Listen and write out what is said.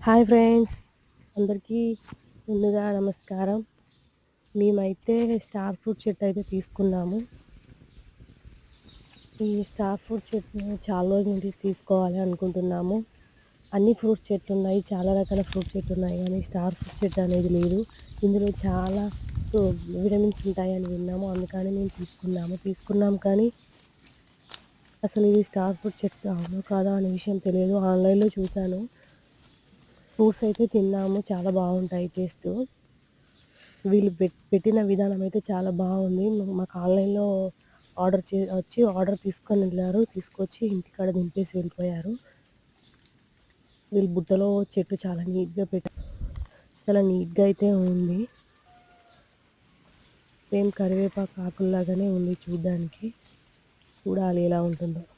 Hi friends, అందరికీ ముందుగా నమస్కారం. మేమైతే స్టార్ ఫ్రూట్ చెట్టు అయితే తీసుకున్నాము. ఈ స్టార్ ఫ్రూట్ చెట్టుని చాలా రోజుల నుంచి తీసుకోవాలి అనుకుంటున్నాము. అన్ని ఫ్రూట్స్ చెట్లు ఉన్నాయి, చాలా రకాల ఫ్రూట్ చెట్లు ఉన్నాయి, కానీ స్టార్ ఫ్రూట్ చెట్టు అనేది లేదు. ఇందులో చాలా విటమిన్స్ ఉంటాయని విన్నాము, అందుకని మేము తీసుకున్నాం కానీ అసలు ఇది స్టార్ ఫ్రూట్ చెట్టు అవునో కాదా అనే విషయం తెలియదు. ఆన్లైన్లో చూశాను. ఫ్రూట్స్ అయితే తిన్నాము, చాలా బాగుంటాయి టేస్ట్. వీళ్ళు పెట్టిన విధానం అయితే చాలా బాగుంది. మాకు ఆన్లైన్లో ఆర్డర్ తీసుకొని వెళ్ళారు, తీసుకొచ్చి ఇంటికాడ దింపేసి వెళ్ళిపోయారు. వీళ్ళు బుట్టలో చెట్టు చాలా నీట్గా చాలా నీట్గా అయితే ఉంది. సేమ్ కరివేపాకు ఆకుల్లాగానే ఉంది చూడ్డానికి. చూడాలి ఎలా ఉంటుందో.